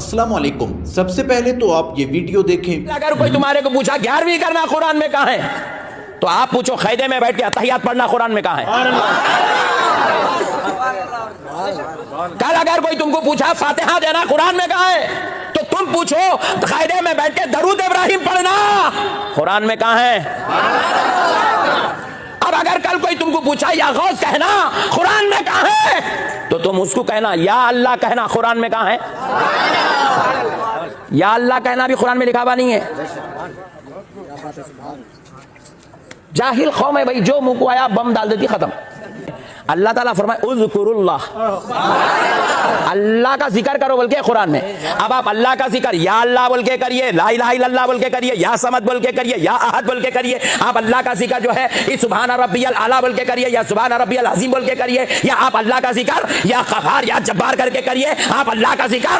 अस्सलाम वालेकुम। सबसे पहले तो आप ये वीडियो देखें। अगर कोई तुम्हारे को पूछा 11वीं करना कुरान में कहाँ है, तो आप पूछो खैदे में बैठ के अतहियात पढ़ना कुरान में कहाँ है। कल अगर कोई तुमको पूछा फातिहा देना कुरान में कहाँ है, तो तुम पूछो खैदे में बैठ के दरूद इब्राहिम पढ़ना कुरान में कहाँ है। अब अगर कल कोई तुमको पूछा या गौस कहना कुरान में कहाँ है, तो तुम उसको कहना या अल्लाह कहना कुरान में कहाँ है। या अल्लाह कहना भी कुरान में लिखा हुआ नहीं है। जाहिल कौम है भाई, जो मुंह को आया बम डाल देती, खत्म। अल्लाह ताला फरमाए उज़्कुरुल्लाह, अल्लाह का जिक्र करो बोल के कुरान में। अब आप अल्लाह का जिक्र या अल्लाह बोल के करिए, ला इलाहा इल्लल्लाह बोल के करिए, या समद बोल के करिए, या अहद बोल के करिए। आप अल्लाह का जिक्र जो है इस सुभान रब्बियल आला बोल के करिए, या सुभान रब्बियल अज़ीम बोल के करिए, या आप अल्लाह का जिक्र या क़हार या जब्बार करके करिए। आप अल्लाह का जिक्र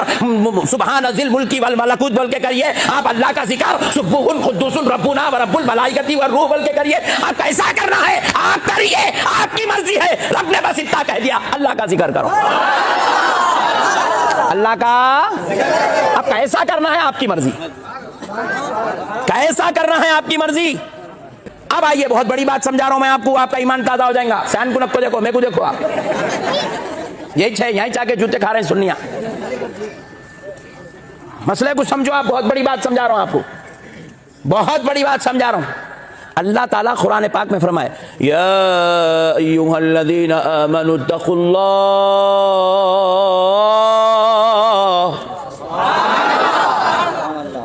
सुभान ज़िल मुल्की वल मलकूत बोल के करिए। आप अल्लाह का जिक्र सुब्बुहुन कुद्दूसुन रब्बुना व रब्बुल मलाइकति व रूह बोल के करिए। आप कैसा करना है आप करिए, आपकी मर्जी है। रब ने बस इतना कह दिया अल्लाह का जिक्र करो, अल्लाह का। अब कैसा करना है आपकी मर्जी, कैसा करना है आपकी मर्जी। अब आइए, बहुत बड़ी बात समझा रहा हूं मैं आपको, आपका ईमान ताजा हो जाएगा। फैन को नको देखो, मेरे को देखो, आप यही छे यहीं जाके जूते खा रहे हैं सुनिया। मसले को समझो आप, बहुत बड़ी बात समझा रहा हूं आपको, बहुत बड़ी बात समझा रहा हूं। अल्लाह ताला कुरान पाक में फरमाए या अय्युहल्लज़ीना आमनुत्तक़ुल्लाह,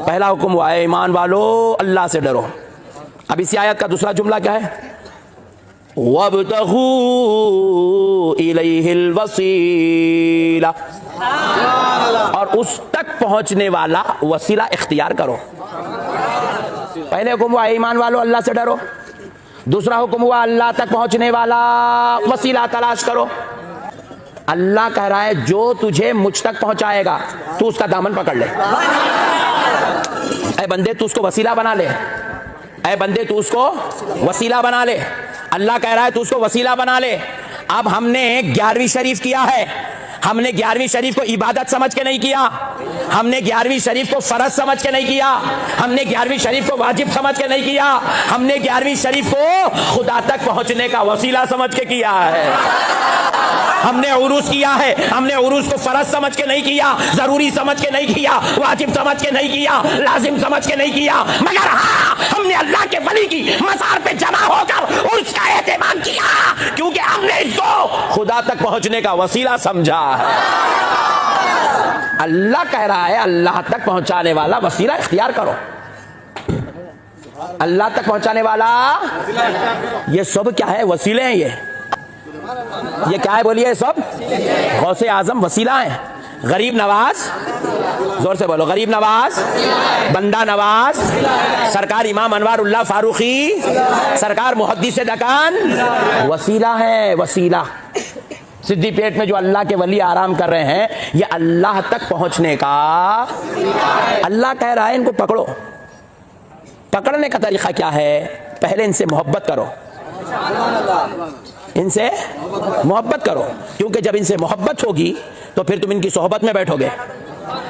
पहला हुक्म हुआ है ईमान वालो अल्लाह से डरो। अब इसी आयत का दूसरा जुमला क्या है, वब्तगू इलैहिल वसीला, और उस तक पहुंचने वाला वसीला इख्तियार करो। पहले हुक्म हुआ ईमान वालो अल्लाह से डरो, दूसरा हुक्म हुआ अल्लाह तक पहुंचने वाला वसीला तलाश करो। अल्लाह कह रहा है जो तुझे मुझ तक पहुंचाएगा तू उसका दामन पकड़ ले। ऐ बंदे तू उसको वसीला बना ले, ऐ बंदे तू उसको वसीला बना ले। अल्लाह कह रहा है तू उसको वसीला बना ले। अब हमने 11वीं शरीफ किया है, हमने 11वीं शरीफ को इबादत समझ के नहीं किया, हमने 11वीं शरीफ को फर्ज समझ के नहीं किया, हमने 11वीं शरीफ को वाजिब समझ के नहीं किया, हमने 11वीं शरीफ को खुदा तक पहुंचने का वसीला समझ के किया है। हमने उरूस किया है, हमने उरूस को फर्ज समझ के नहीं किया, जरूरी समझ के नहीं किया, वाजिब समझ के नहीं किया, लाजिम समझ के नहीं किया, मगर हाँ हमने अल्लाह के वली की मज़ार पे जमा होकर उसका एहतमाम किया, क्योंकि हमने इसको खुदा तक पहुंचने का वसीला समझा है। अल्लाह कह रहा है अल्लाह तक पहुंचाने वाला वसीला इख्तियार करो। अल्लाह तक पहुंचाने वाला, ये सब क्या है, वसीले हैं। ये क्या है बोलिए, सब गौसे आजम वसीला है। गरीब नवाज, जोर से बोलो, गरीब नवाज, बंदा नवाज, सरकार इमाम अनवारुल्लाह फारूकी, सरकार मुहद्दिस दकान, वसीला है, वसीला। सिद्धि पेट में जो अल्लाह के वली आराम कर रहे हैं, ये अल्लाह तक पहुंचने का। अल्लाह कह रहा है इनको पकड़ो। पकड़ने का तरीका क्या है, पहले इनसे मोहब्बत करो, इनसे मोहब्बत करो, क्योंकि जब इनसे मोहब्बत होगी तो फिर तुम इनकी सोहबत में बैठोगे।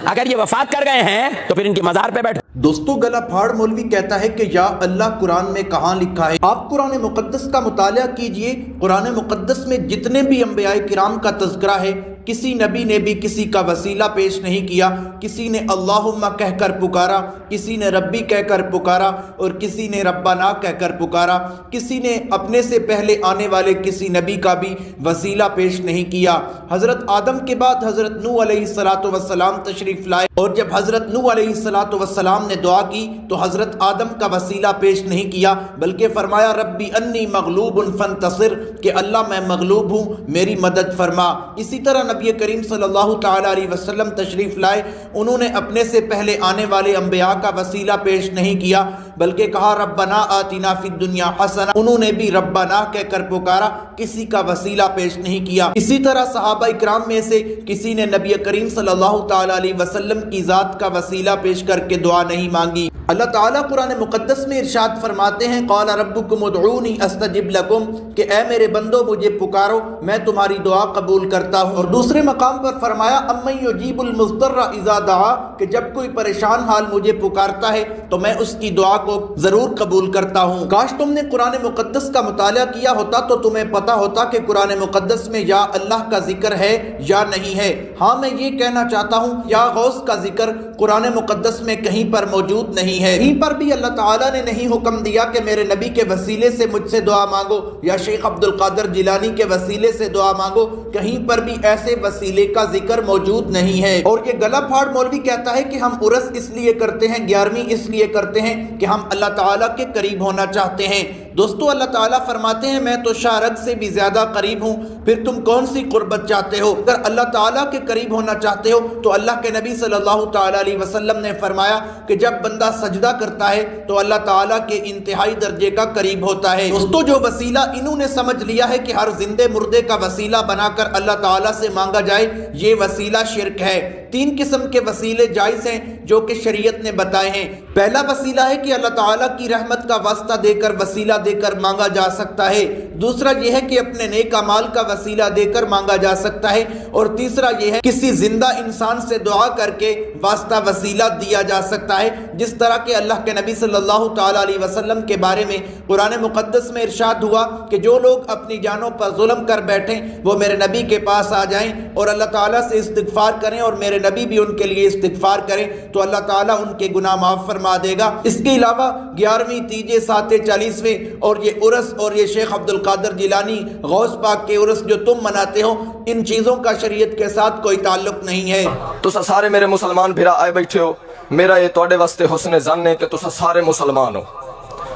अगर ये वफात कर गए हैं तो फिर इनकी मज़ार पे बैठो। दोस्तों, गला फाड़ मौलवी कहता है कि या अल्लाह कुरान में कहाँ लिखा है। आप कुरान मुक़द्दस का मुताला कीजिए। कुरान मुक़द्दस में जितने भी अंबियाए किराम का तज़किरा है, किसी नबी ने भी किसी का वसीला पेश नहीं किया। किसी ने अल्लाहुम्मा कहकर पुकारा, किसी ने रब्बी कहकर पुकारा, और किसी ने रब्बाना कहकर पुकारा। किसी ने अपने से पहले आने वाले किसी नबी का भी वसीला पेश नहीं किया। हज़रत आदम के बाद हज़रत नूह अलैहिस्सलातु वस्सलाम तशरीफ़ लाए, और जब हज़रत नूह अलैहिस्सलातु वस्सलाम ने दुआ की तो हज़रत आदम का वसीला पेश नहीं किया, बल्कि फरमाया रब्बी अन्नी मग़लूबुन फंतसिर, कि अल्लाह मैं मग़लूब हूँ, मेरी मदद फरमा। इसी तरह नबी करीम सल्लल्लाहु तआला अलैहि वसल्लम तशरीफ़ लाए, उन्होंने अपने से पहले आने वाले अंबिया का वसीला पेश नहीं किया, बल्कि कहा रब्बना आतिना फिद दुनिया हसना। उन्होंने भी रब्बना कहकर पुकारा, किसी का वसीला पेश नहीं किया। इसी तरह सहाबा इकराम में से किसी ने नबी करीम सल्लल्लाहु ताला अलैहि वसल्लम की ज़ात का वसीला पेश करके दुआ नहीं मांगी। अल्लाह ताला कुरान मुक़द्दस में इरशाद फरमाते हैं, क़ाल रब्बुकुम उदऊनी अस्तजिब लकुम, कि ए मेरे बंदो मुझे पुकारो मैं तुम्हारी दुआ कबूल करता हूँ। और दूसरे मकाम पर फरमाया अम्मन युजीबुल मुज़्तर्रा इज़ा दआ, कि जब कोई परेशान हाल मुझे पुकारता है तो मैं उसकी दुआ को ज़रूर कबूल करता हूँ। काश तुमने कुरान मुक़द्दस का मुताला किया होता तो तुम्हें पता होता कि कुरान मुक़द्दस में या अल्लाह का जिक्र है या नहीं है। हाँ, मैं ये कहना चाहता हूँ या गौस का जिक्र कुरान मुक़द्दस में कहीं पर मौजूद नहीं है। कहीं पर भी अल्लाह ताला ने नहीं हुक्म दिया कि मेरे नबी के वसीले से मुझसे दुआ मांगो या शेख अब्दुल कादिर जिलानी के वसीले से दुआ मांगो। कहीं पर भी ऐसे वसीले का जिक्र मौजूद नहीं है। और ये गला फाड़ मौलवी कहता है कि हम उर्स इसलिए करते हैं, 11वीं इसलिए करते हैं कि हम अल्लाह ताला के करीब होना चाहते हैं। दोस्तों, अल्लाह ताला फरमाते हैं मैं तो शारग से भी ज्यादा करीब हूँ, फिर तुम कौन सी कुर्बत चाहते हो? अगर अल्लाह ताला के करीब होना चाहते हो तो अल्लाह के नबी सल्लल्लाहु ताला अलैहि वसल्लम ने फरमाया कि जब बंदा सजदा करता है तो अल्लाह ताला के इंतहाई दर्जे का करीब होता है। दोस्तों, जो वसीला इन्होंने समझ लिया है कि हर जिंदे मुर्दे का वसीला बनाकर अल्लाह ताला से मांगा जाए, ये वसीला शिर्क है। 3 किस्म के वसीले जायज़ हैं जो कि शरीयत ने बताए हैं। पहला वसीला है कि अल्लाह ताला की रहमत का वास्ता देकर वसीला देकर मांगा जा सकता है। दूसरा यह है कि अपने नेक अमाल का वसीला देकर मांगा जा सकता है। और तीसरा यह है किसी जिंदा इंसान से दुआ करके वास्ता वसीला दिया जा सकता है, जिस तरह के अल्लाह के नबी सल्लल्लाहु ताला अलैहि वसल्लम के बारे में कुरान मुक़द्दस में इरशाद हुआ कि जो लोग अपनी जानों पर जुल्म कर बैठें वो मेरे नबी के पास आ जाएं और अल्लाह ताला से इस्तिग़फ़ार करें और मेरे नबी भी उनके लिए इस्तिग़फ़ार करें तो अल्लाह ताला उनके गुनाह माफ़ फरमा देगा। इसके अलावा 11वीं, तीजे, साते, 40वें और ये उर्स और ये शेख अब्दुल कादिर जिलानी गौस पाक के उर्स जो तुम मनाते हो, इन चीज़ों का शरीयत के साथ कोई ताल्लुक नहीं है। तुसा सारे मेरे मुसलमान भिरा आए बैठे हो, मेरा ये तुहाडे वास्ते हुस्न ज़न है कि तुसा सारे मुसलमान हो।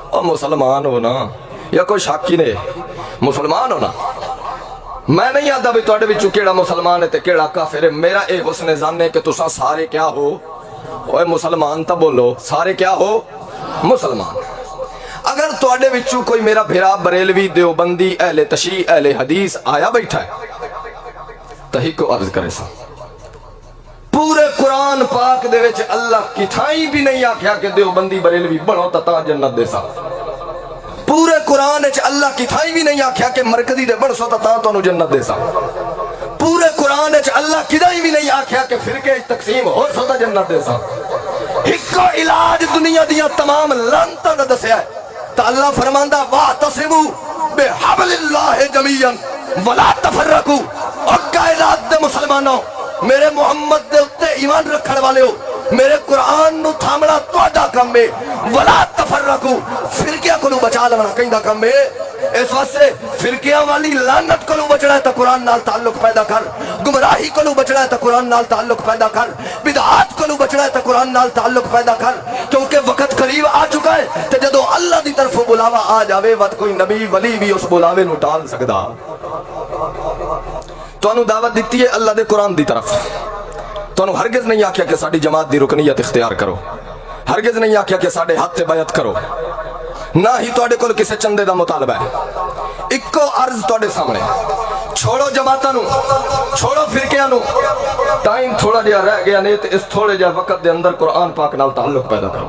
और मुसलमान हो ना, या कोई शक ही नहीं, मुसलमान हो ना। मैं नहीं आता भी तुहाडे विचों केड़ा मुसलमान है ते केड़ा काफिर है। मेरा ये हुस्न ज़न है कि तुसा सारे क्या हो? ओए मुसलमान तो बोलो, सारे क्या हो? मुसलमान। अगर तुहाडे विचों कोई मेरा भिरा बरेलवी, देवबंदी, अहले तशी, अहले हदीस आया बैठा है तो ही को अर्ज करे सा, पूरे कुरान पाक दे विच अल्लाह किथाई भी नहीं आख्या कि देवबंदी बरेलवी बनो ता जन्नत दे सा। पूरे कुरान विच अल्लाह किथाई भी नहीं आख्या कि मरकजी दे बन सो ता तुहानू जन्नत दे सा। पूरे कुरान विच अल्लाह किदाई भी नहीं आख्या कि फिरके तकसीम हो सो ता जन्नत दे सा। इक्को इलाज दुनिया दियां तमाम लानतां दा दस्या है। तो अल्लाह फरमांदा वाह तसिबू बिहबलिल्लाहि जमीअन वला तफर्रकू। और कायनात दे मुसलमानों, मेरे मोहम्मद दे उत्ते ईमान रखण वाले हो, मेरे कुरान नु थामना तुहाडा काम है। वला तफर्रकू, फिरकियां कोलू बचा लेना कहिंदा काम है। इस वास्ते फिरकियां वाली लानत कोलू बचना है तो कुरान नाल ताल्लुक पैदा कर, गुमराही कोलू बचना है तो कुरान नाल ताल्लुक पैदा कर, बिदअत कोलू बचना है तो कुरान नाल ताल्लुक पैदा कर। क्योंकि वक्त करीब आ चुका है ते जदों अल्लाह दी तरफों बुलावा आ जावे वत कोई नबी वली भी उस बुलावे नु टाल सकदा। तुहानू दावत दित्ती है अल्लाह दे कुरान दी तरफ। तुहानू हरगिज़ नहीं आख्या कि साडी जमात दी रुकनीयत इख्तियार करो, हरगिज़ नहीं आख्या कि साडे हथ ते बैत करो, ना ही तुहाडे कोल किसी चंदे दा मुतालबा है। इक्को अर्ज तुहाडे सामने, छोड़ो जमातां नू, छोड़ो फिरकियां नू। टाइम थोड़ा जिहा रह गया ने ते इस थोड़े जिहा वक्त दे अंदर कुरान पाक नाल ताल्लुक पैदा करो।